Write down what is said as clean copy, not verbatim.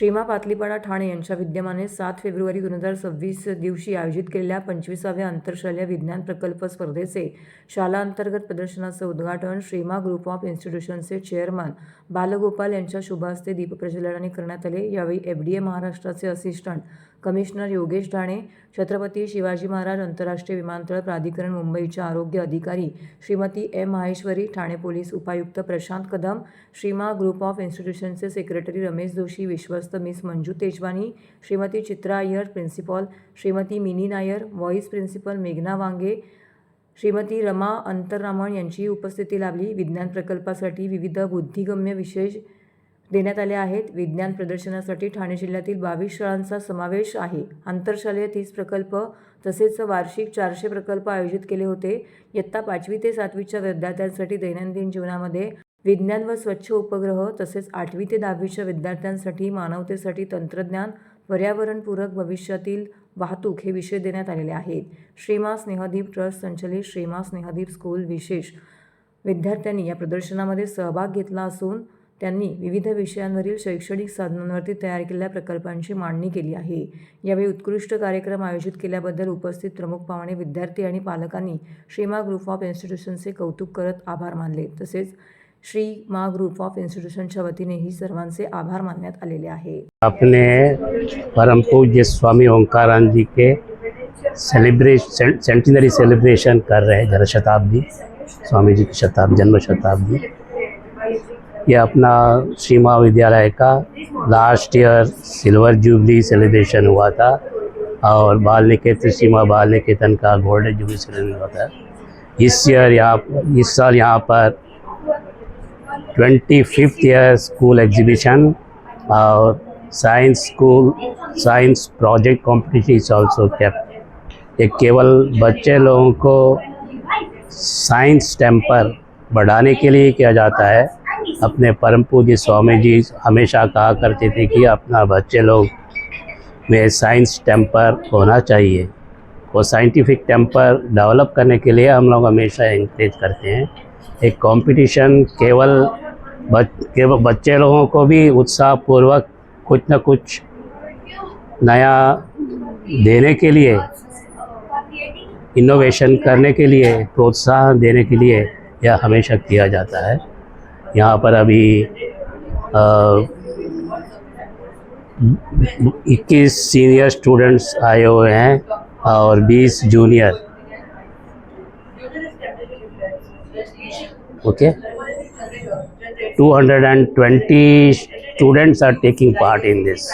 श्रीमा पातलीपाडा ठाणे यांच्या विद्यमाने 7 फेब्रुवारी 2026 दिवशी आयोजित केलेल्या 25व्या आंतरशालेय विज्ञान प्रकल्प स्पर्धेचे शालांतर्गत प्रदर्शनाचं उद्घाटन श्रीमा ग्रुप ऑफ इन्स्टिट्यूशनचे चेअरमन बालगोपाल यांच्या शुभ हस्ते दीपप्रज्वलनाने करण्यात आले। यावेळी FDA महाराष्ट्राचे असिस्टंट कमिशनर योगेश ढाणे, छत्रपती शिवाजी महाराज आंतरराष्ट्रीय विमानतळ प्राधिकरण मुंबईच्या आरोग्य अधिकारी श्रीमती M माहेश्वरी, ठाणे पोलीस उपायुक्त प्रशांत कदम, श्रीमा ग्रुप ऑफ इन्स्टिट्यूशनचे सेक्रेटरी रमेश जोशी, विश्वस्त miss Manju Tejwani, Shrimati Chitra Iyer, principal Shrimati Mini Nair, vice principal मेघना वांगे, श्रीमती रमा अंतररामन यांची उपस्थिती लाभली। विज्ञान प्रकल्पासाठी विविध बुद्धिगम्य विषय देण्यात आले आहेत। विज्ञान प्रदर्शनासाठी ठाणे जिल्ह्यातील 22 शाळांचा समावेश आहे। आंतरशालेय 30 प्रकल्प तसेच वार्षिक 400 प्रकल्प आयोजित केले होते। इयत्ता 5वी ते 7वीच्या विद्यार्थ्यांसाठी दैनंदिन जीवनामध्ये विज्ञान व स्वच्छ उपग्रह, तसेच 8वी ते 10वीच्या विद्यार्थ्यांसाठी मानवतेसाठी तंत्रज्ञान, पर्यावरणपूरक भविष्यातील वाहतूक हे विषय देण्यात आलेले आहेत। श्रीमा स्नेहदीप ट्रस्ट संचलित श्रीमा स्नेहदीप स्कूल विशेष विद्यार्थ्यांनी या प्रदर्शनामध्ये सहभाग घेतला असून त्यांनी विविध विषयांवरील शैक्षणिक साधनांवरती तयार केलेल्या प्रकल्पांची मांडणी केली आहे। यावेळी उत्कृष्ट कार्यक्रम आयोजित केल्याबद्दल उपस्थित प्रमुख पाहुणे, विद्यार्थी आणि पालकांनी श्रीमा ग्रुप ऑफ इन्स्टिट्यूशनचे कौतुक करत आभार मानले। तसेच श्रीमा ग्रुप ऑफ इन्स्टिट्यूशनच्या वतीनेही सर्वांचे आभार मानण्यात आलेले आहे। अपने परम पूज्य स्वामी ओंकारानंद जी के सेंटिनरी सेलिब्रेशन कर रहे हैं, जन्मशताब्दी, स्वामी जी की जन्म शताब्दी। ये अपना श्रीमा विद्यालय का last year silver jubilee celebration हुआ था और बाल निकेतन श्रीमा बाल निकेतन का गोल्डन जुबली सेलिब्रेशन हुआ था। इस साल यहाँ पर 25th ईयर स्कूल एग्जीबिशन और science project competition is also kept. ये केवल बच्चे लोगों को साइंस टेम्पर बढ़ाने के लिए किया जाता है। अपने परम पूज्य स्वामी जी हमेशा कहा करते थे कि अपना बच्चे लोग में साइंस टेम्पर होना चाहिए। वो साइंटिफिक टेम्पर डेवलप करने के लिए हम लोग हमेशा एनकरेज करते हैं। एक कंपटीशन केवल बच्चे लोगों को भी उत्साहपूर्वक कुछ न कुछ नया देने के लिए, इनोवेशन करने के लिए, प्रोत्साहन देने के लिए यह हमेशा किया जाता है। यहाँ पर अभी 21 सीनियर स्टूडेंट्स आए हुए हैं और 20 junior. Okay, 220 students are taking part in this.